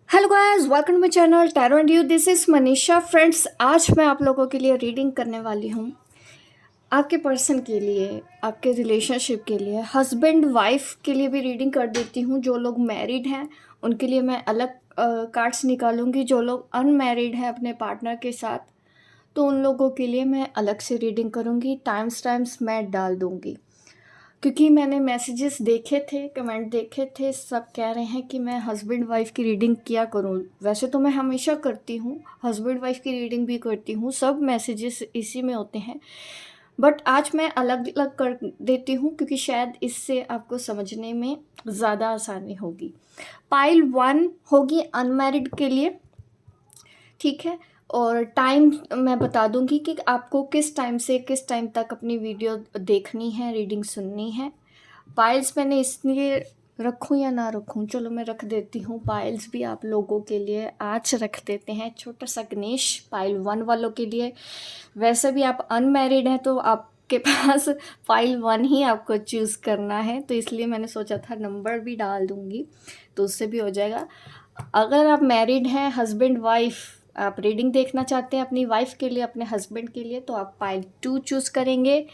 Hello guys, welcome to my channel tarot and you. This is Manisha. Friends, आज मैं आप लोगों के लिए रीडिंग करने वाली हूँ। आपके पर्सन के लिए, आपके रिलेशनशिप के लिए, हस्बैंड वाइफ के लिए भी रीडिंग कर देती हूँ। जो लोग मैरिड हैं उनके लिए मैं अलग कार्ड्स निकालूंगी। जो लोग अनमैरिड हैं अपने पार्टनर के साथ, तो उन लोगों के लिए मैं अलग से रीडिंग करूँगी। टाइम्स मैं डाल दूँगी, क्योंकि मैंने मैसेजेस देखे थे, कमेंट देखे थे, सब कह रहे हैं कि मैं हस्बैंड वाइफ की रीडिंग किया करूं। वैसे तो मैं हमेशा करती हूँ, हस्बैंड वाइफ की रीडिंग भी करती हूँ, सब मैसेजेस इसी में होते हैं। बट आज मैं अलग अलग कर देती हूँ, क्योंकि शायद इससे आपको समझने में ज़्यादा आसानी होगी। पाइल 1 होगी अनमैरिड के लिए, ठीक है। और टाइम मैं बता दूंगी कि आपको किस टाइम से किस टाइम तक अपनी वीडियो देखनी है, रीडिंग सुननी है। पाइल्स मैंने इसलिए रखूं या ना रखूं, चलो मैं रख देती हूँ। पाइल्स भी आप लोगों के लिए आज रख देते हैं, छोटा सा गणेश पाइल 1 वालों के लिए। वैसे भी आप अनमैरिड हैं तो आपके पास पाइल 1 ही आपको चूज़ करना है, तो इसलिए मैंने सोचा था नंबर भी डाल दूँगी तो उससे भी हो जाएगा। अगर आप मैरिड हैं, हस्बैंड वाइफ, आप रीडिंग देखना चाहते हैं अपनी वाइफ के लिए, अपने हस्बैंड के लिए, तो आप पाइल 2 चूज़ करेंगे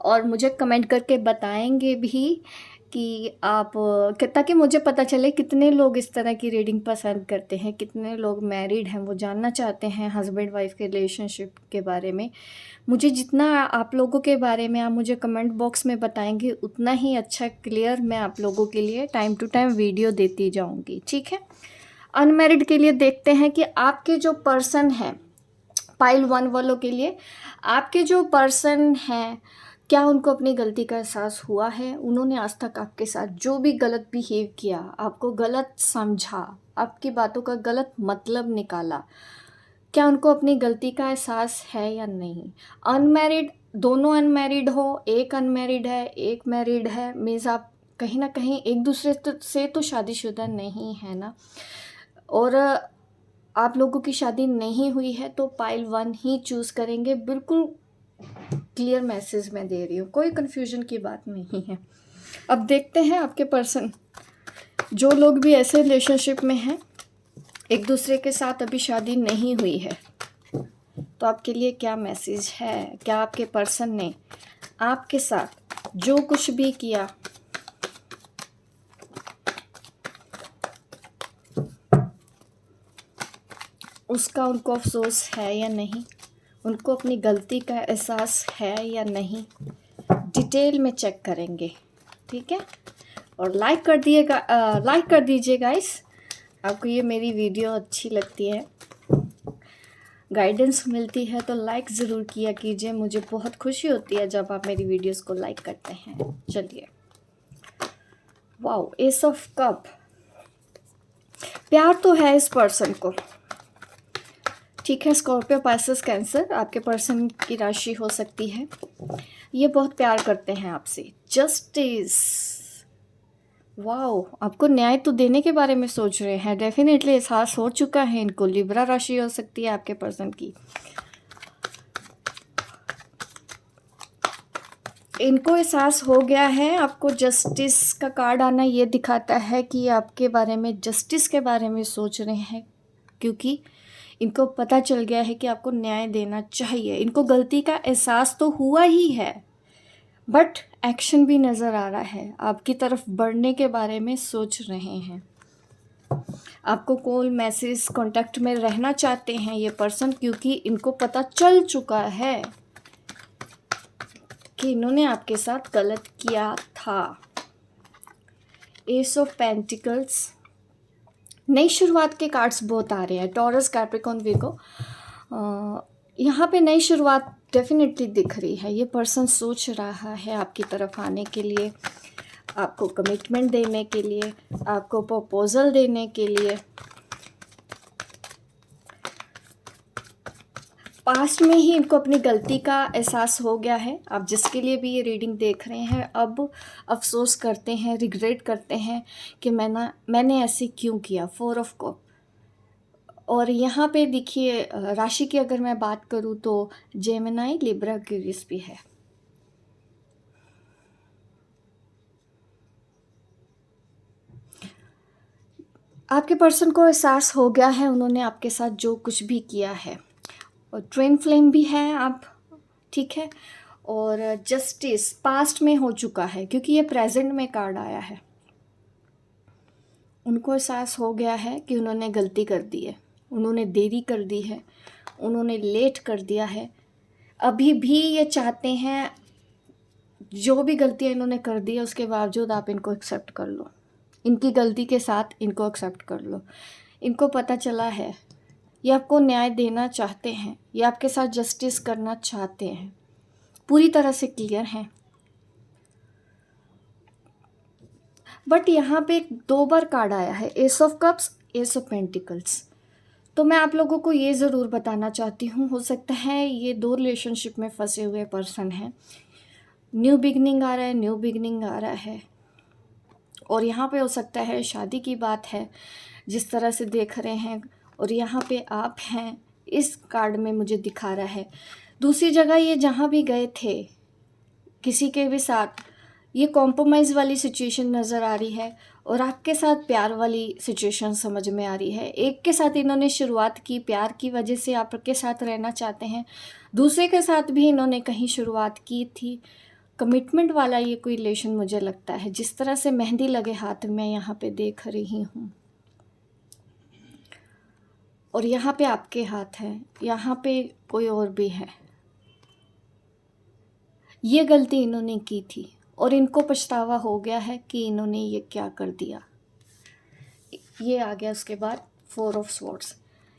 और मुझे कमेंट करके बताएंगे भी कि आप ताकि मुझे पता चले कितने लोग इस तरह की रीडिंग पसंद करते हैं, कितने लोग मैरिड हैं, वो जानना चाहते हैं हस्बैंड वाइफ के रिलेशनशिप के बारे में। मुझे जितना आप लोगों के बारे में आप मुझे कमेंट बॉक्स में बताएंगे, उतना ही अच्छा क्लियर मैं आप लोगों के लिए टाइम टू टाइम वीडियो देती जाऊंगी, ठीक है। अनमैरिड के लिए देखते हैं कि आपके जो पर्सन हैं, पाइल 1 वालों के लिए, आपके जो पर्सन हैं, क्या उनको अपनी गलती का एहसास हुआ है? उन्होंने आज तक आपके साथ जो भी गलत बिहेव किया, आपको गलत समझा, आपकी बातों का गलत मतलब निकाला, क्या उनको अपनी गलती का एहसास है या नहीं? अनमैरिड, दोनों अनमैरिड हो, एक अनमैरिड है, एक मैरिड है, मीन्स आप कहीं ना कहीं एक दूसरे से तो शादीशुदा नहीं है ना। और आप लोगों की शादी नहीं हुई है तो पाइल 1 ही चूज़ करेंगे। बिल्कुल क्लियर मैसेज मैं दे रही हूँ, कोई कन्फ्यूजन की बात नहीं है। अब देखते हैं आपके पर्सन, जो लोग भी ऐसे रिलेशनशिप में हैं, एक दूसरे के साथ अभी शादी नहीं हुई है, तो आपके लिए क्या मैसेज है। क्या आपके पर्सन ने आपके साथ जो कुछ भी किया, उसका उनको अफसोस है या नहीं, उनको अपनी गलती का एहसास है या नहीं, डिटेल में चेक करेंगे, ठीक है। और लाइक कर दिएगा, लाइक कर दीजिए गाइस, आपको ये मेरी वीडियो अच्छी लगती है, गाइडेंस मिलती है तो लाइक ज़रूर किया कीजिए। मुझे बहुत खुशी होती है जब आप मेरी वीडियोस को लाइक करते हैं। चलिए, वाओ, एस ऑफ कप। प्यार तो है इस पर्सन को, ठीक है। स्कॉर्पियो, पाइसेस, कैंसर आपके पर्सन की राशि हो सकती है। ये बहुत प्यार करते हैं आपसे। जस्टिस, वाओ, आपको न्याय तो देने के बारे में सोच रहे हैं। डेफिनेटली एहसास हो चुका है इनको। लिब्रा राशि हो सकती है आपके पर्सन की। इनको एहसास हो गया है। आपको जस्टिस का कार्ड आना ये दिखाता है कि आपके बारे में, जस्टिस के बारे में सोच रहे हैं, क्योंकि इनको पता चल गया है कि आपको न्याय देना चाहिए। इनको गलती का एहसास तो हुआ ही है, बट एक्शन भी नज़र आ रहा है। आपकी तरफ बढ़ने के बारे में सोच रहे हैं। आपको कॉल, मैसेज, कांटेक्ट में रहना चाहते हैं ये पर्सन, क्योंकि इनको पता चल चुका है कि इन्होंने आपके साथ गलत किया था। एस ऑफ पेंटिकल्स, नई शुरुआत के कार्ड्स बहुत आ रहे हैं। टॉरस, कैप्रिकॉर्न, वीगो, यहाँ पे नई शुरुआत डेफिनेटली दिख रही है। ये पर्सन सोच रहा है आपकी तरफ आने के लिए, आपको कमिटमेंट देने के लिए, आपको प्रपोजल देने के लिए। पास्ट में ही इनको अपनी गलती का एहसास हो गया है। आप जिसके लिए भी ये रीडिंग देख रहे हैं, अब अफसोस करते हैं, रिग्रेट करते हैं कि मैंने ऐसे क्यों किया। 4 ऑफ कप। और यहाँ पे देखिए, राशि की अगर मैं बात करूँ तो जेमिनाई, लिब्रा, एक्वेरियस भी है। आपके पर्सन को एहसास हो गया है उन्होंने आपके साथ जो कुछ भी किया है, और ट्विन फ्लेम भी है आप, ठीक है। और जस्टिस पास्ट में हो चुका है क्योंकि ये प्रेजेंट में कार्ड आया है। उनको एहसास हो गया है कि उन्होंने गलती कर दी है, उन्होंने देरी कर दी है, उन्होंने लेट कर दिया है। अभी भी ये चाहते हैं जो भी गलतियाँ इन्होंने कर दी है उसके बावजूद आप इनको एक्सेप्ट कर लो, इनकी गलती के साथ इनको एक्सेप्ट कर लो। इनको पता चला है, ये आपको न्याय देना चाहते हैं, ये आपके साथ जस्टिस करना चाहते हैं, पूरी तरह से क्लियर हैं। बट यहाँ पे एक 2 बार कार्ड आया है, S of cups, S of pentacles. तो मैं आप लोगों को ये ज़रूर बताना चाहती हूँ, हो सकता है ये 2 रिलेशनशिप में फंसे हुए पर्सन हैं। न्यू बिगनिंग आ रहा है, न्यू बिगनिंग आ रहा है, और यहाँ पे हो सकता है शादी की बात है जिस तरह से देख रहे हैं, और यहाँ पे आप हैं इस कार्ड में मुझे दिखा रहा है। दूसरी जगह ये जहाँ भी गए थे किसी के भी साथ, ये कॉम्प्रोमाइज़ वाली सिचुएशन नज़र आ रही है, और आपके साथ प्यार वाली सिचुएशन समझ में आ रही है। एक के साथ इन्होंने शुरुआत की, प्यार की वजह से आपके साथ रहना चाहते हैं, दूसरे के साथ भी इन्होंने कहीं शुरुआत की थी। कमिटमेंट वाला ये कोई रिलेशन मुझे लगता है, जिस तरह से मेहंदी लगे हाथ में यहाँ पे देख रही हूँ, और यहाँ पे आपके हाथ हैं, यहाँ पे कोई और भी है। ये गलती इन्होंने की थी और इनको पछतावा हो गया है कि इन्होंने ये क्या कर दिया। ये आ गया उसके बाद 4 ऑफ स्वॉर्ड्स।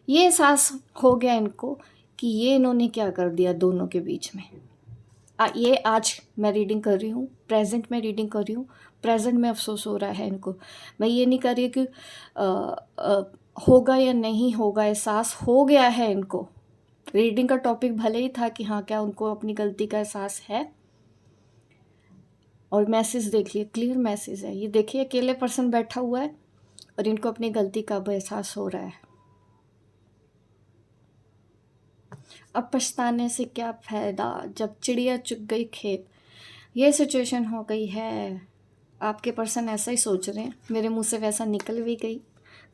ये एहसास हो गया इनको कि ये इन्होंने क्या कर दिया दोनों के बीच में। ये आज मैं रीडिंग कर रही हूँ, प्रेजेंट में रीडिंग कर रही हूँ, प्रेजेंट में अफसोस हो रहा है इनको। मैं ये नहीं कर रही कि होगा या नहीं होगा, एहसास हो गया है इनको। रीडिंग का टॉपिक भले ही था कि हाँ क्या उनको अपनी गलती का एहसास है, और मैसेज देख लिए, क्लियर मैसेज है। ये देखिए अकेले पर्सन बैठा हुआ है और इनको अपनी गलती का अब एहसास हो रहा है। अब पछताने से क्या फ़ायदा जब चिड़िया चुग गई खेत। ये सिचुएशन हो गई है। आपके पर्सन ऐसा ही सोच रहे हैं, मेरे मुंह से वैसा निकल भी गई,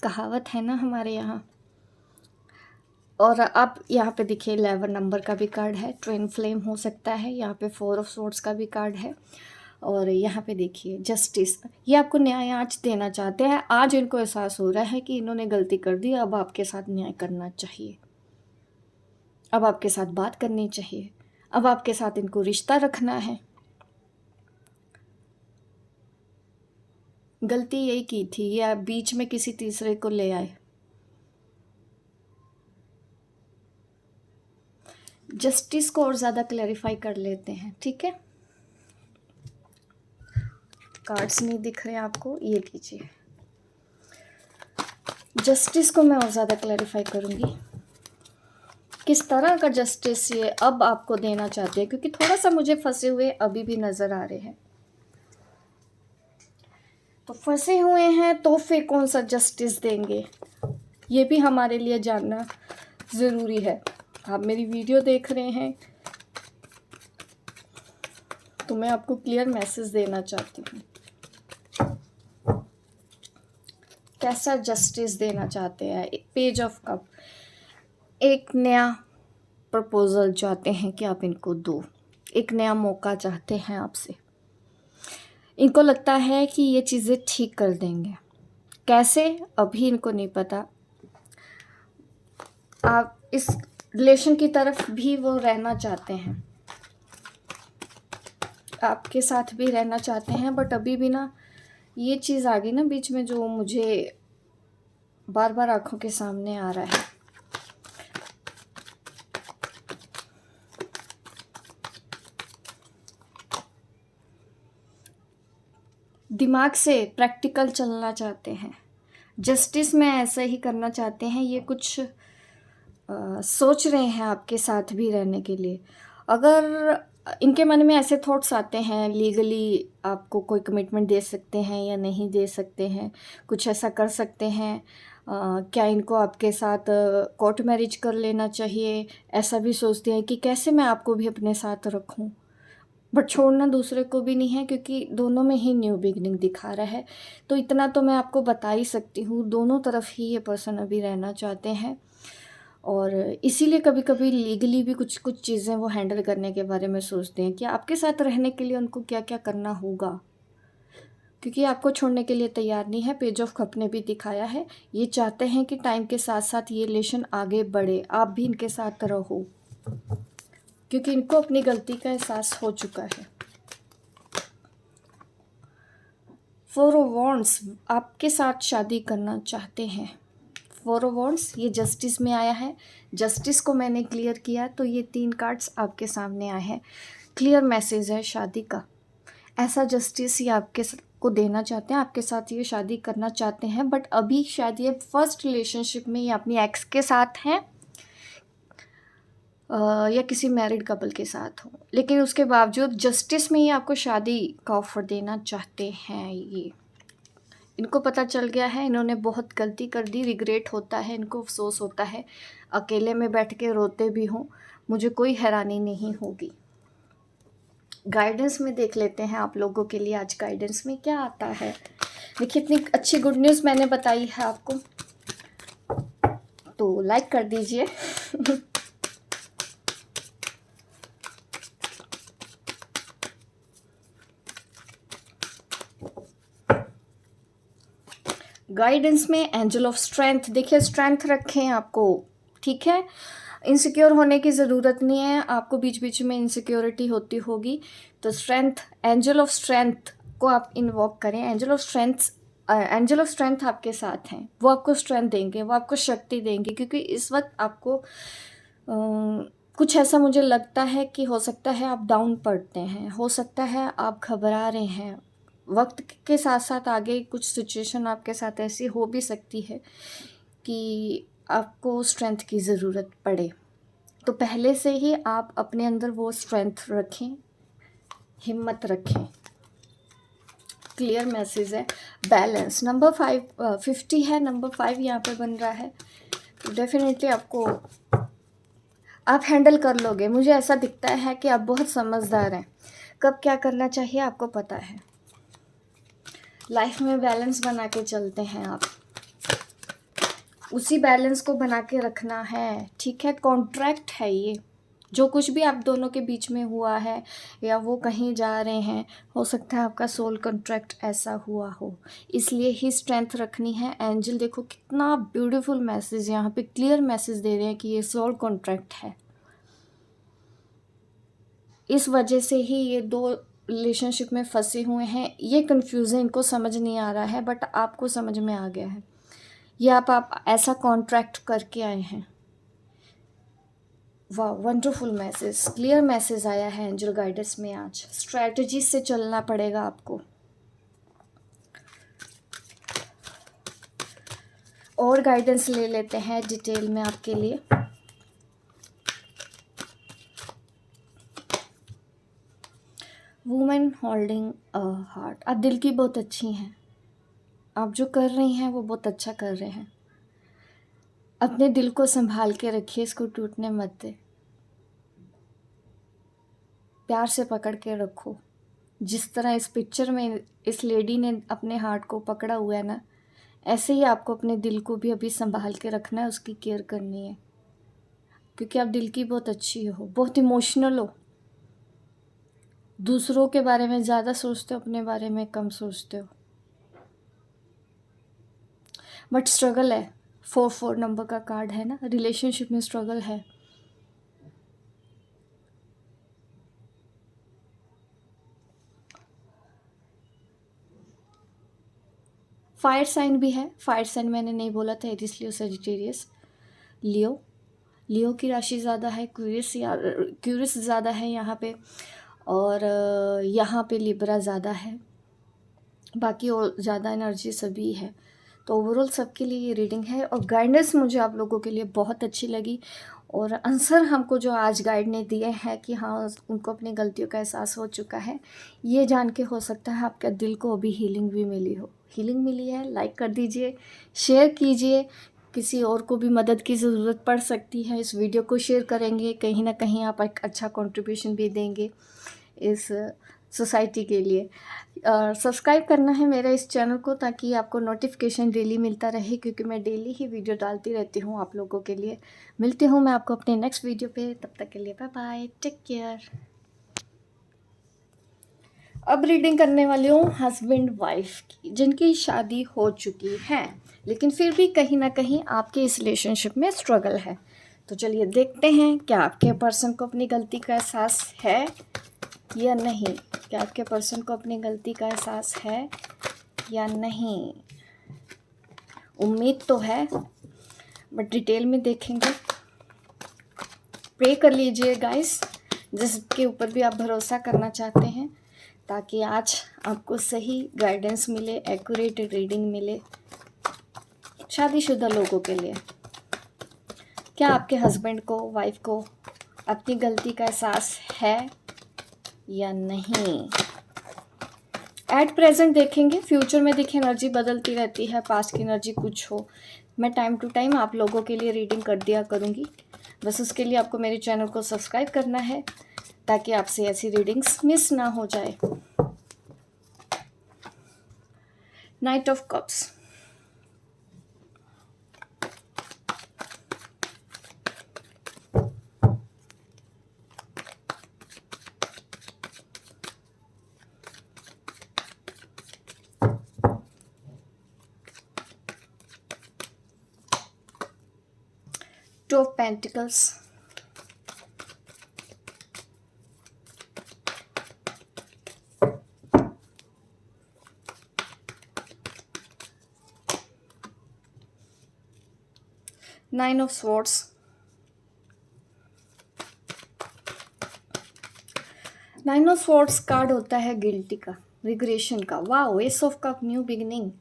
कहावत है ना हमारे यहाँ। और अब यहाँ पे देखिए 11 नंबर का भी कार्ड है, ट्विन फ्लेम हो सकता है। यहाँ पे 4 ऑफ स्वॉर्ड्स का भी कार्ड है, और यहाँ पे देखिए जस्टिस। ये आपको न्याय आज देना चाहते हैं। आज इनको एहसास हो रहा है कि इन्होंने गलती कर दी, अब आपके साथ न्याय करना चाहिए, अब आपके साथ बात करनी चाहिए, अब आपके साथ इनको रिश्ता रखना है। गलती यही की थी, ये आप बीच में किसी तीसरे को ले आए। जस्टिस को और ज़्यादा क्लैरिफाई कर लेते हैं, ठीक है। कार्ड्स नहीं दिख रहे आपको, ये लीजिए। जस्टिस को मैं और ज़्यादा क्लैरिफाई करूँगी, किस तरह का जस्टिस ये अब आपको देना चाहते हैं, क्योंकि थोड़ा सा मुझे फंसे हुए अभी भी नज़र आ रहे हैं। तो फंसे हुए हैं तो फिर कौन सा जस्टिस देंगे, ये भी हमारे लिए जानना ज़रूरी है। आप मेरी वीडियो देख रहे हैं तो मैं आपको क्लियर मैसेज देना चाहती हूँ। कैसा जस्टिस देना चाहते हैं। पेज ऑफ कप, एक नया प्रपोजल चाहते हैं कि आप इनको दो, एक नया मौका चाहते हैं आपसे। इनको लगता है कि ये चीज़ें ठीक कर देंगे, कैसे अभी इनको नहीं पता। आप इस रिलेशन की तरफ भी वो रहना चाहते हैं, आपके साथ भी रहना चाहते हैं, बट अभी भी ना ये चीज़ आ गई ना बीच में जो मुझे बार बार आंखों के सामने आ रहा है। दिमाग से प्रैक्टिकल चलना चाहते हैं, जस्टिस में ऐसा ही करना चाहते हैं। ये कुछ सोच रहे हैं आपके साथ भी रहने के लिए। अगर इनके मन में ऐसे थॉट्स आते हैं, लीगली आपको कोई कमिटमेंट दे सकते हैं या नहीं दे सकते हैं, कुछ ऐसा कर सकते हैं, क्या इनको आपके साथ कोर्ट मैरिज कर लेना चाहिए, ऐसा भी सोचते हैं कि कैसे मैं आपको भी अपने साथ रखूं। बट छोड़ना दूसरे को भी नहीं है, क्योंकि दोनों में ही न्यू बिगिनिंग दिखा रहा है। तो इतना तो मैं आपको बता ही सकती हूँ, दोनों तरफ ही ये पर्सन अभी रहना चाहते हैं। और इसीलिए कभी कभी लीगली भी कुछ कुछ चीज़ें वो हैंडल करने के बारे में सोचते हैं कि आपके साथ रहने के लिए उनको क्या क्या करना होगा, क्योंकि आपको छोड़ने के लिए तैयार नहीं है। पेज ऑफ कप ने भी दिखाया है, ये चाहते हैं कि टाइम के साथ साथ ये रिलेशन आगे बढ़े, आप भी इनके साथ रहो, क्योंकि इनको अपनी गलती का एहसास हो चुका है। फोर ऑफ वॉन्ड्स आपके साथ शादी करना चाहते हैं। फोर ऑफ वॉन्ड्स ये जस्टिस में आया है, जस्टिस को मैंने क्लियर किया तो ये 3 कार्ड्स आपके सामने आए हैं। क्लियर मैसेज है शादी का, ऐसा जस्टिस ये आपके को देना चाहते हैं, आपके साथ ये शादी करना चाहते हैं। बट अभी शायद ये फर्स्ट रिलेशनशिप में या अपनी एक्स के साथ हैं या किसी मैरिड कपल के साथ हो, लेकिन उसके बावजूद जस्टिस में ये आपको शादी का ऑफर देना चाहते हैं। ये इनको पता चल गया है इन्होंने बहुत गलती कर दी, रिग्रेट होता है इनको, अफसोस होता है, अकेले में बैठ के रोते भी हों, मुझे कोई हैरानी नहीं होगी। गाइडेंस में देख लेते हैं आप लोगों के लिए आज गाइडेंस में क्या आता है। देखिए इतनी अच्छी गुड न्यूज़ मैंने बताई है आपको, तो लाइक कर दीजिए। गाइडेंस में एंजल ऑफ स्ट्रेंथ, देखिए स्ट्रेंथ रखें आपको, ठीक है। इनसिक्योर होने की ज़रूरत नहीं है, आपको बीच बीच में इनसिक्योरिटी होती होगी, तो स्ट्रेंथ, एंजल ऑफ स्ट्रेंथ को आप इन्वॉक करें। एंजल ऑफ स्ट्रेंथ आपके साथ हैं, वो आपको स्ट्रेंथ देंगे, वो आपको शक्ति देंगे, क्योंकि इस वक्त आपको कुछ ऐसा मुझे लगता है कि हो सकता है आप डाउन पड़ते हैं, हो सकता है आप घबरा रहे हैं। वक्त के साथ साथ आगे कुछ सिचुएशन आपके साथ ऐसी हो भी सकती है कि आपको स्ट्रेंथ की ज़रूरत पड़े, तो पहले से ही आप अपने अंदर वो स्ट्रेंथ रखें, हिम्मत रखें। क्लियर मैसेज है। बैलेंस नंबर 50 है, नंबर 5 यहाँ पे बन रहा है, तो डेफिनेटली आपको आप हैंडल कर लोगे। मुझे ऐसा दिखता है कि आप बहुत समझदार हैं, कब क्या करना चाहिए आपको पता है। लाइफ में बैलेंस बना के चलते हैं आप, उसी बैलेंस को बना के रखना है, ठीक है। कॉन्ट्रैक्ट है ये, जो कुछ भी आप दोनों के बीच में हुआ है या वो कहीं जा रहे हैं, हो सकता है आपका सोल कॉन्ट्रैक्ट ऐसा हुआ हो, इसलिए ही स्ट्रेंथ रखनी है। एंजल देखो कितना ब्यूटीफुल मैसेज यहाँ पे क्लियर मैसेज दे रहे हैं कि ये सोल कॉन्ट्रैक्ट है। इस वजह से ही ये 2 रिलेशनशिप में फंसे हुए हैं, ये कन्फ्यूज़न इनको समझ नहीं आ रहा है, बट आपको समझ में आ गया है। ये आप ऐसा कॉन्ट्रैक्ट करके आए हैं। वाह, वंडरफुल मैसेज, क्लियर मैसेज आया है एंजल गाइडेंस में। आज स्ट्रैटेजी से चलना पड़ेगा आपको। और गाइडेंस ले लेते हैं डिटेल में आपके लिए। वुमेन होल्डिंग अ हार्ट, आप दिल की बहुत अच्छी हैं, आप जो कर रही हैं वो बहुत अच्छा कर रहे हैं। अपने दिल को संभाल के रखिए, इसको टूटने मत दे, प्यार से पकड़ के रखो। जिस तरह इस पिक्चर में इस लेडी ने अपने हार्ट को पकड़ा हुआ है ना, ऐसे ही आपको अपने दिल को भी अभी संभाल के रखना है, उसकी केयर करनी है, क्योंकि आप दिल की बहुत अच्छी हो, बहुत इमोशनल हो, दूसरों के बारे में ज़्यादा सोचते हो, अपने बारे में कम सोचते हो, बट स्ट्रगल है। 4 नंबर का कार्ड है ना, रिलेशनशिप में स्ट्रगल है। फायर साइन भी है, फायर साइन मैंने नहीं बोला था, एरिस, लियो, सजिटेरियस, लियो। लियो की राशि ज़्यादा है, क्यूरियस ज़्यादा है यहाँ पे, और यहाँ पे लिब्रा ज़्यादा है, बाकी और ज़्यादा एनर्जी सभी है। तो ओवरऑल सबके लिए ये रीडिंग है, और गाइडेंस मुझे आप लोगों के लिए बहुत अच्छी लगी। और आंसर हमको जो आज गाइड ने दिए हैं कि हाँ उनको अपनी गलतियों का एहसास हो चुका है, ये जान के हो सकता है आपके दिल को अभी हीलिंग भी मिली हो। हीलिंग मिली है, लाइक कर दीजिए, शेयर कीजिए, किसी और को भी मदद की ज़रूरत पड़ सकती है, इस वीडियो को शेयर करेंगे, कहीं ना कहीं आप एक अच्छा कंट्रीब्यूशन भी देंगे। इस सोसाइटी के लिए। सब्सक्राइब करना है मेरा इस चैनल को, ताकि आपको नोटिफिकेशन डेली मिलता रहे, क्योंकि मैं डेली ही वीडियो डालती रहती हूँ आप लोगों के लिए। मिलती हूँ मैं आपको अपने नेक्स्ट वीडियो पे, तब तक के लिए बाय बाय, टेक केयर। अब रीडिंग करने वाली हूँ हस्बैंड वाइफ की, जिनकी शादी हो चुकी है लेकिन फिर भी कहीं ना कहीं आपके इस रिलेशनशिप में स्ट्रगल है। तो चलिए देखते हैं, क्या आपके पर्सन को अपनी गलती का एहसास है या नहीं। क्या आपके पर्सन को अपनी गलती का एहसास है या नहीं। उम्मीद तो है, बट डिटेल में देखेंगे। प्रे कर लीजिए गाइस, जिसके ऊपर भी आप भरोसा करना चाहते हैं, ताकि आज आपको सही गाइडेंस मिले, एक्यूरेट रीडिंग मिले शादीशुदा लोगों के लिए। क्या आपके हस्बैंड को, वाइफ को अपनी गलती का एहसास है या नहीं। एट प्रेजेंट देखेंगे, फ्यूचर में देखिए एनर्जी बदलती रहती है, पास्ट की एनर्जी कुछ हो। मैं टाइम टू टाइम आप लोगों के लिए रीडिंग कर दिया करूँगी। बस उसके लिए आपको मेरे चैनल को सब्सक्राइब करना है, ताकि आपसे ऐसी रीडिंग्स मिस ना हो जाए। Night of cups, two of pentacles, nine of swords, nine of swords card होता है गिल्टी का, रिग्रेशन का। Wow, S of cup, new beginning.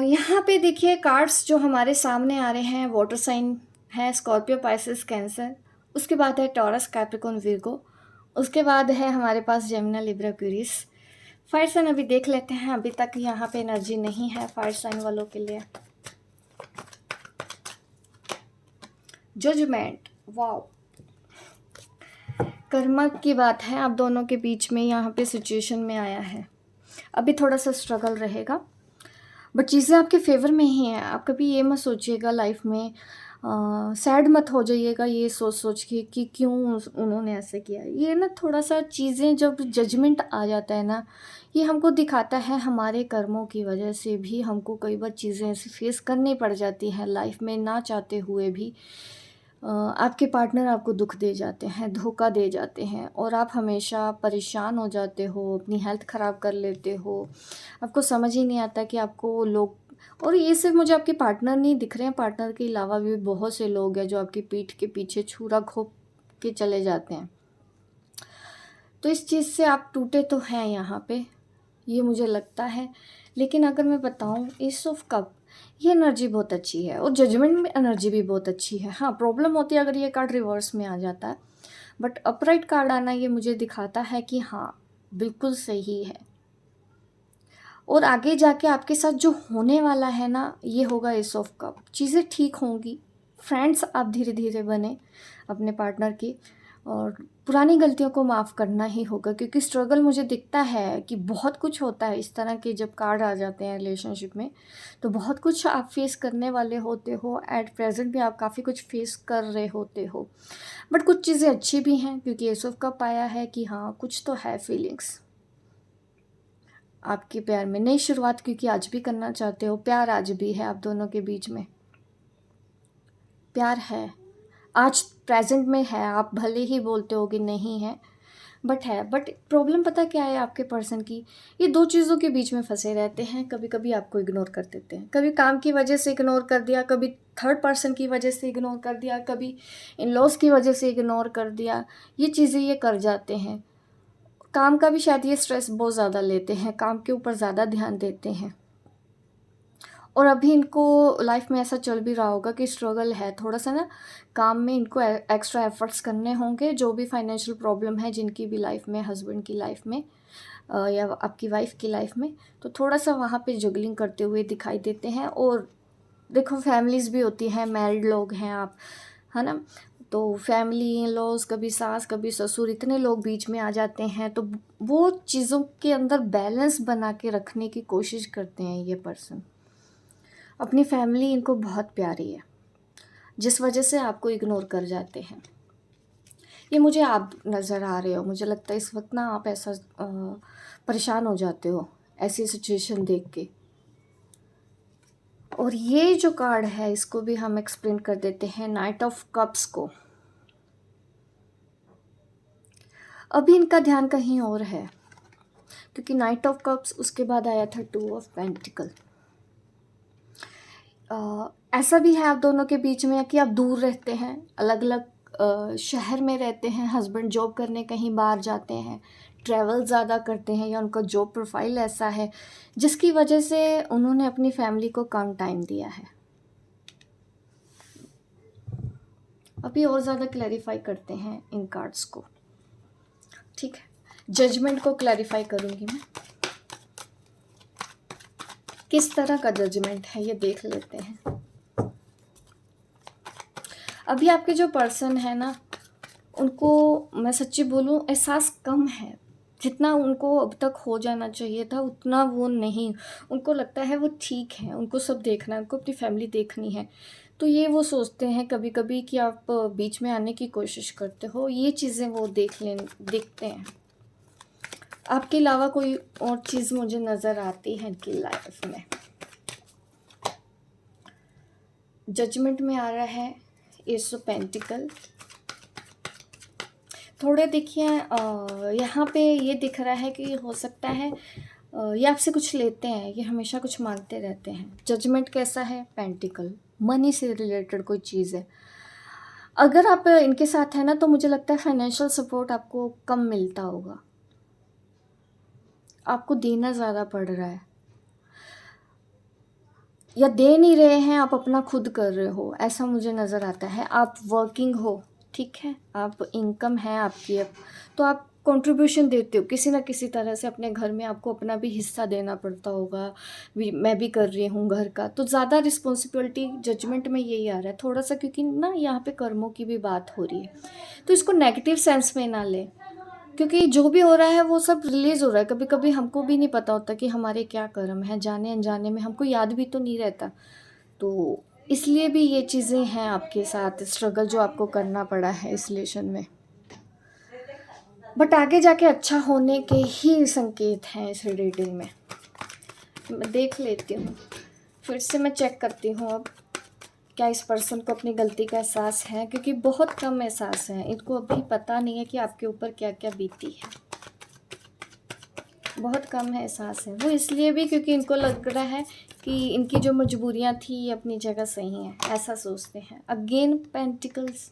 यहाँ पे देखिए कार्ड्स जो हमारे सामने आ रहे हैं, वाटर साइन है, स्कॉर्पियो, पाइसेस, कैंसर। उसके बाद है टॉरस, कैप्रिकॉर्न, विर्गो। उसके बाद है हमारे पास Gemini, Libra, Aquarius. Fire sign अभी देख लेते हैं, अभी तक यहाँ पे एनर्जी नहीं है फायर साइन वालों के लिए। जजमेंट, वाओ, कर्मा की बात है आप दोनों के बीच में, यहाँ पे सिचुएशन में आया है। अभी थोड़ा सा स्ट्रगल रहेगा, बट चीज़ें आपके फेवर में ही हैं। आप कभी ये मत सोचिएगा लाइफ में, सैड मत हो जाइएगा ये सोच सोच के कि क्यों उन्होंने ऐसे किया। ये ना थोड़ा सा चीज़ें, जब जजमेंट आ जाता है ना, ये हमको दिखाता है हमारे कर्मों की वजह से भी हमको कई बार चीज़ें ऐसे फेस करनी पड़ जाती हैं लाइफ में, ना चाहते हुए भी। आपके पार्टनर आपको दुख दे जाते हैं, धोखा दे जाते हैं, और आप हमेशा परेशान हो जाते हो, अपनी हेल्थ ख़राब कर लेते हो। आपको समझ ही नहीं आता कि आपको लोग, और ये सिर्फ मुझे आपके पार्टनर नहीं दिख रहे हैं, पार्टनर के अलावा भी बहुत से लोग हैं जो आपकी पीठ के पीछे छुरा घोंप के चले जाते हैं। तो इस चीज़ से आप टूटे तो हैं यहाँ पे, ये मुझे लगता है। लेकिन अगर मैं बताऊँ, एस ऑफ कप, ये एनर्जी बहुत अच्छी है, और जजमेंट में एनर्जी भी बहुत अच्छी है। हाँ, प्रॉब्लम होती है अगर ये कार्ड रिवर्स में आ जाता है, बट अपराइट कार्ड आना ये मुझे दिखाता है कि हाँ, बिल्कुल सही है। और आगे जाके आपके साथ जो होने वाला है ना, ये होगा एस ऑफ कप। चीज़ें ठीक होंगी, फ्रेंड्स आप धीरे धीरे बने अपने पार्टनर की, और पुरानी गलतियों को माफ़ करना ही होगा, क्योंकि स्ट्रगल मुझे दिखता है कि बहुत कुछ होता है इस तरह के जब कार्ड आ जाते हैं रिलेशनशिप में, तो बहुत कुछ आप फेस करने वाले होते हो। एट प्रेजेंट भी आप काफ़ी कुछ फेस कर रहे होते हो, बट कुछ चीज़ें अच्छी भी हैं, क्योंकि एस ऑफ कप आया है कि हाँ, कुछ तो है फीलिंग्स आपके प्यार में, नई शुरुआत क्योंकि आज भी करना चाहते हो। प्यार आज भी है आप दोनों के बीच में, प्यार है, आज प्रेजेंट में है। आप भले ही बोलते हो कि नहीं है, बट है। बट प्रॉब्लम पता क्या है आपके पर्सन की, ये दो चीज़ों के बीच में फंसे रहते हैं। कभी कभी आपको इग्नोर कर देते हैं, कभी काम की वजह से इग्नोर कर दिया, कभी थर्ड पर्सन की वजह से इग्नोर कर दिया, कभी इन लॉस की वजह से इग्नोर कर दिया। ये चीज़ें ये कर जाते हैं। काम का भी शायद ये स्ट्रेस बहुत ज़्यादा लेते हैं, काम के ऊपर ज़्यादा ध्यान देते हैं। और अभी इनको लाइफ में ऐसा चल भी रहा होगा कि स्ट्रगल है थोड़ा सा ना, काम में इनको एक्स्ट्रा एफर्ट्स करने होंगे। जो भी फाइनेंशियल प्रॉब्लम है जिनकी भी लाइफ में, हस्बैंड की लाइफ में या आपकी वाइफ की लाइफ में, तो थोड़ा सा वहाँ पे जगलिंग करते हुए दिखाई देते हैं। और देखो फैमिलीज़ भी होती हैं, मैरिड लोग हैं आप, है ना, तो फैमिली इन लॉज, कभी सास कभी ससुर, इतने लोग बीच में आ जाते हैं, तो वो चीज़ों के अंदर बैलेंस बना के रखने की कोशिश करते हैं ये पर्सन। अपनी फैमिली इनको बहुत प्यारी है, जिस वजह से आपको इग्नोर कर जाते हैं। ये मुझे आप नज़र आ रहे हो, मुझे लगता है इस वक्त ना आप ऐसा परेशान हो जाते हो ऐसी सिचुएशन देख के। और ये जो कार्ड है इसको भी हम एक्सप्लेन कर देते हैं नाइट ऑफ कप्स को। अभी इनका ध्यान कहीं और है, क्योंकि नाइट ऑफ कप्स उसके बाद आया था 2 ऑफ पेंटिकल। ऐसा भी है आप दोनों के बीच में कि आप दूर रहते हैं, अलग अलग शहर में रहते हैं, हस्बैंड जॉब करने कहीं बाहर जाते हैं, ट्रैवल ज़्यादा करते हैं, या उनका जॉब प्रोफाइल ऐसा है जिसकी वजह से उन्होंने अपनी फैमिली को कम टाइम दिया है। अभी और ज़्यादा क्लैरिफाई करते हैं इन कार्ड्स को, ठीक है। जजमेंट को क्लैरिफाई करूँगी मैं, किस तरह का जजमेंट है ये देख लेते हैं। अभी आपके जो पर्सन है ना, उनको मैं सच्ची बोलूँ एहसास कम है, जितना उनको अब तक हो जाना चाहिए था उतना वो नहीं। उनको लगता है वो ठीक है, उनको सब देखना है, उनको अपनी फैमिली देखनी है, तो ये वो सोचते हैं कभी कभी कि आप बीच में आने की कोशिश करते हो, ये चीज़ें वो देखते हैं। आपके अलावा कोई और चीज़ मुझे नज़र आती है इनकी लाइफ में। जजमेंट में आ रहा है एस ऑफ पेंटिकल। थोड़े देखिए यहाँ पे ये दिख रहा है कि हो सकता है ये आपसे कुछ लेते हैं, ये हमेशा कुछ मांगते रहते हैं। जजमेंट कैसा है? पेंटिकल, मनी से रिलेटेड कोई चीज़ है। अगर आप इनके साथ हैं ना, तो मुझे लगता है फाइनेंशियल सपोर्ट आपको कम मिलता होगा, आपको देना ज़्यादा पड़ रहा है, या दे नहीं रहे हैं, आप अपना खुद कर रहे हो, ऐसा मुझे नज़र आता है। आप वर्किंग हो, ठीक है, आप इनकम है आपकी, अब तो आप कंट्रीब्यूशन देते हो किसी ना किसी तरह से अपने घर में, आपको अपना भी हिस्सा देना पड़ता होगा। मैं भी कर रही हूँ घर का, तो ज़्यादा रिस्पॉन्सिबिलिटी जजमेंट में यही आ रहा है थोड़ा सा, क्योंकि ना यहाँ पे कर्मों की भी बात हो रही है, तो इसको नेगेटिव सेंस में ना ले, क्योंकि जो भी हो रहा है वो सब रिलीज़ हो रहा है। कभी कभी हमको भी नहीं पता होता कि हमारे क्या कर्म हैं, जाने अनजाने में हमको याद भी तो नहीं रहता, तो इसलिए भी ये चीज़ें हैं आपके साथ, स्ट्रगल जो आपको करना पड़ा है इस रिलेशन में, बट आगे जाके अच्छा होने के ही संकेत हैं इस रीडिंग में। मैं देख लेती हूँ, फिर से मैं चेक करती हूँ अब क्या इस पर्सन को अपनी गलती का एहसास है, क्योंकि बहुत कम एहसास है इनको, अभी पता नहीं है कि आपके ऊपर क्या क्या बीती है, बहुत कम है एहसास है। वो इसलिए भी क्योंकि इनको लग रहा है कि इनकी जो मजबूरियां थी ये अपनी जगह सही हैं, ऐसा सोचते हैं। अगेन पेंटिकल्स,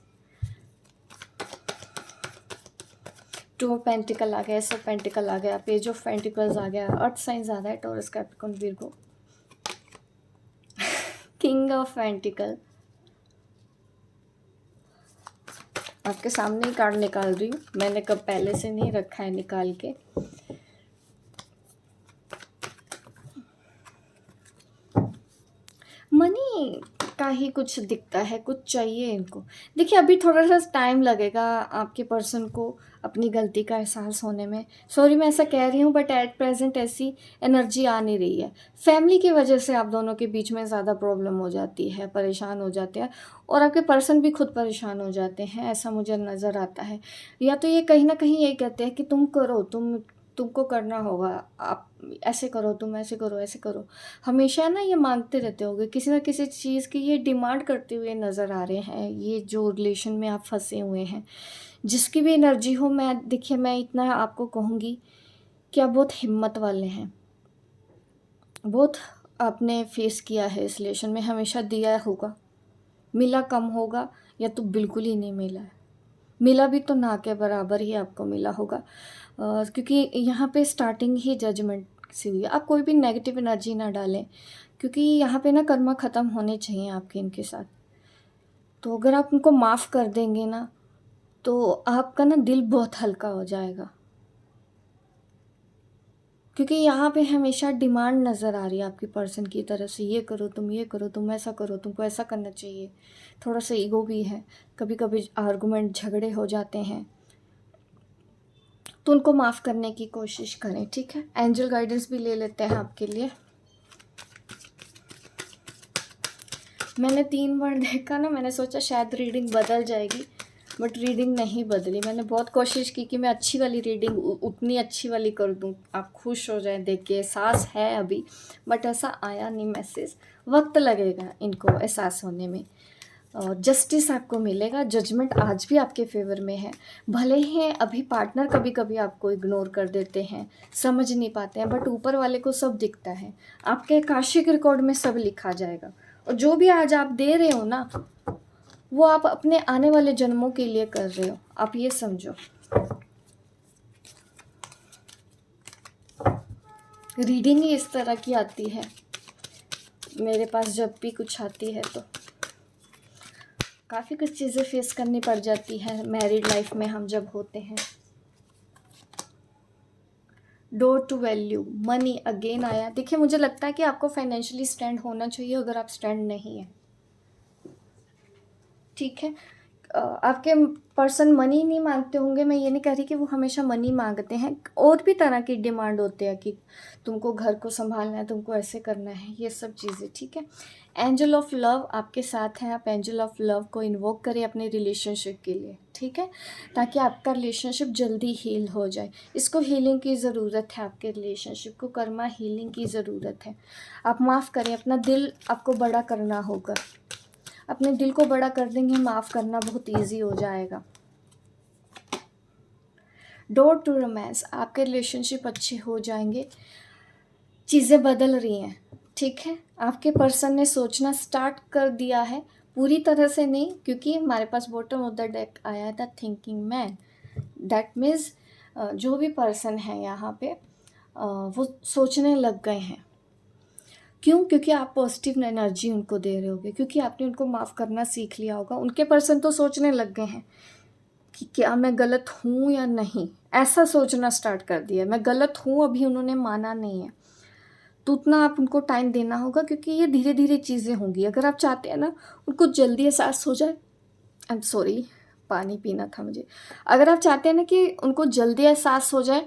2 पेंटिकल आ गया, सब पेंटिकल आ गया, पेज ऑफ पेंटिकल्स आ गया, अर्थ साइंस आ रहा है, taurus, Capricorn, Virgo, king of pentacle. आपके सामने ही कार्ड निकाल रही हूँ, मैंने कब पहले से नहीं रखा है निकाल के। मनी का ही कुछ दिखता है, कुछ चाहिए इनको। देखिए अभी थोड़ा सा टाइम लगेगा आपके पर्सन को अपनी गलती का एहसास होने में। सॉरी मैं ऐसा कह रही हूँ, बट एट प्रेजेंट ऐसी एनर्जी आ नहीं रही है। फैमिली की वजह से आप दोनों के बीच में ज़्यादा प्रॉब्लम हो जाती है, परेशान हो जाते हैं, और आपके पर्सन भी खुद परेशान हो जाते हैं, ऐसा मुझे नज़र आता है। या तो ये कहीं ना कहीं यही कहते हैं कि तुम करो, तुमको करना होगा, आप ऐसे करो, तुम ऐसे करो, ऐसे करो। हमेशा ना ये मांगते रहते होगे किसी ना किसी चीज़ की, ये डिमांड करते हुए नज़र आ रहे हैं। ये जो रिलेशन में आप फंसे हुए हैं, जिसकी भी एनर्जी हो, मैं देखिए मैं इतना आपको कहूँगी कि आप बहुत हिम्मत वाले हैं, बहुत आपने फेस किया है इस रिलेशन में, हमेशा दिया होगा, मिला कम होगा या तो बिल्कुल ही नहीं मिला है, मिला भी तो ना के बराबर ही आपको मिला होगा। क्योंकि यहाँ पे स्टार्टिंग ही जजमेंट से हुई है। आप कोई भी नेगेटिव एनर्जी ना डालें, क्योंकि यहाँ पे ना कर्मा ख़त्म होने चाहिए आपके इनके साथ। तो अगर आप उनको माफ़ कर देंगे ना, तो आपका ना दिल बहुत हल्का हो जाएगा, क्योंकि यहाँ पे हमेशा डिमांड नज़र आ रही है आपकी पर्सन की तरफ से, ये करो, तुम ऐसा करो, तुमको ऐसा करना चाहिए। थोड़ा सा ईगो भी है, कभी कभी आर्गुमेंट झगड़े हो जाते हैं, तो उनको माफ़ करने की कोशिश करें, ठीक है। एंजल गाइडेंस भी ले लेते हैं आपके लिए। मैंने 3 बार देखा ना, मैंने सोचा शायद रीडिंग बदल जाएगी, बट रीडिंग नहीं बदली। मैंने बहुत कोशिश की कि मैं अच्छी वाली रीडिंग उतनी अच्छी वाली कर दूं, आप खुश हो जाएं देख के। एहसास है अभी, बट ऐसा आया नहीं मैसेज, वक्त लगेगा इनको एहसास होने में। जस्टिस आपको मिलेगा, जजमेंट आज भी आपके फेवर में है। भले ही अभी पार्टनर कभी कभी आपको इग्नोर कर देते हैं, समझ नहीं पाते हैं, बट ऊपर वाले को सब दिखता है। आपके आकाशिक रिकॉर्ड में सब लिखा जाएगा, और जो भी आज आप दे रहे हो ना, वो आप अपने आने वाले जन्मों के लिए कर रहे हो, आप ये समझो। रीडिंग ही इस तरह की आती है मेरे पास, जब भी कुछ आती है तो काफ़ी कुछ चीज़ें फेस करनी पड़ जाती है मैरिड लाइफ में हम जब होते हैं। Door to value, money again आया। देखिए, मुझे लगता है कि आपको फाइनेंशियली स्टैंड होना चाहिए, अगर आप स्टैंड नहीं है, ठीक है। आपके पर्सन मनी नहीं मांगते होंगे, मैं ये नहीं कह रही कि वो हमेशा मनी मांगते हैं, और भी तरह की डिमांड होते हैं कि तुमको घर को संभालना है, तुमको ऐसे करना है, ये सब चीज़ें, ठीक है। एंजल ऑफ लव आपके साथ हैं, आप एंजल ऑफ लव को इन्वोक करें अपने रिलेशनशिप के लिए, ठीक है, ताकि आपका रिलेशनशिप जल्दी हील हो जाए। इसको हीलिंग की ज़रूरत है, आपके रिलेशनशिप को कर्मा हीलिंग की ज़रूरत है। आप माफ़ करें, अपना दिल आपको बड़ा करना होगा। अपने दिल को बड़ा कर देंगे, माफ़ करना बहुत इजी हो जाएगा। डोर टू रोमांस, आपके रिलेशनशिप अच्छे हो जाएंगे, चीज़ें बदल रही हैं, ठीक है। आपके पर्सन ने सोचना स्टार्ट कर दिया है, पूरी तरह से नहीं, क्योंकि हमारे पास बॉटम ऑफ द डेक आया था थिंकिंग मैन। दैट मीन्स जो भी पर्सन है यहाँ पे वो सोचने लग गए हैं। क्यों? क्योंकि आप पॉजिटिव एनर्जी उनको दे रहे होगे, क्योंकि आपने उनको माफ़ करना सीख लिया होगा। उनके पर्सन तो सोचने लग गए हैं कि क्या मैं गलत हूँ या नहीं, ऐसा सोचना स्टार्ट कर दिया। मैं गलत हूँ, अभी उन्होंने माना नहीं है, तो उतना आप उनको टाइम देना होगा, क्योंकि ये धीरे धीरे चीज़ें होंगी। अगर आप चाहते हैं ना उनको जल्दी एहसास हो जाए, आई एम सॉरी, पानी पीना था मुझे। अगर आप चाहते हैं ना कि उनको जल्दी एहसास हो जाए,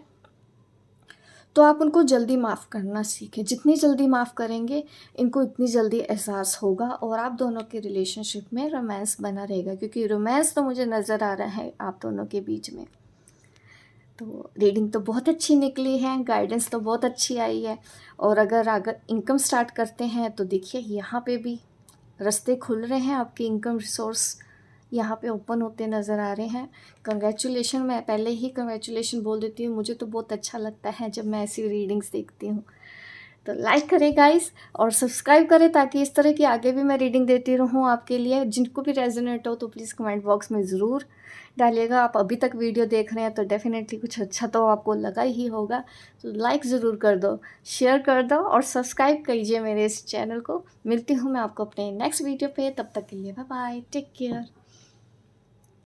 तो आप उनको जल्दी माफ़ करना सीखें। जितनी जल्दी माफ़ करेंगे, इनको इतनी जल्दी एहसास होगा, और आप दोनों के रिलेशनशिप में रोमांस बना रहेगा, क्योंकि रोमांस तो मुझे नज़र आ रहा है आप दोनों के बीच में। तो रीडिंग तो बहुत अच्छी निकली है, गाइडेंस तो बहुत अच्छी आई है। और अगर इनकम स्टार्ट करते हैं तो देखिए यहाँ पे भी रास्ते खुल रहे हैं, आपके इनकम रिसोर्स यहाँ पे ओपन होते नज़र आ रहे हैं। कंग्रेचुलेशन, मैं पहले ही कंग्रेचुलेशन बोल देती हूँ, मुझे तो बहुत अच्छा लगता है जब मैं ऐसी रीडिंग्स देखती हूँ। तो लाइक करें गाइस, और सब्सक्राइब करें, ताकि इस तरह की आगे भी मैं रीडिंग देती रहूँ आपके लिए। जिनको भी रेजोनेट हो तो प्लीज़ कमेंट बॉक्स में ज़रूर डालिएगा। आप अभी तक वीडियो देख रहे हैं तो डेफिनेटली कुछ अच्छा तो आपको लगा ही होगा, तो लाइक ज़रूर कर दो, शेयर कर दो, और सब्सक्राइब कीजिए मेरे इस चैनल को। मिलती हूँ मैं आपको अपने नेक्स्ट वीडियो पे, तब तक के लिए बाय बाय, टेक केयर।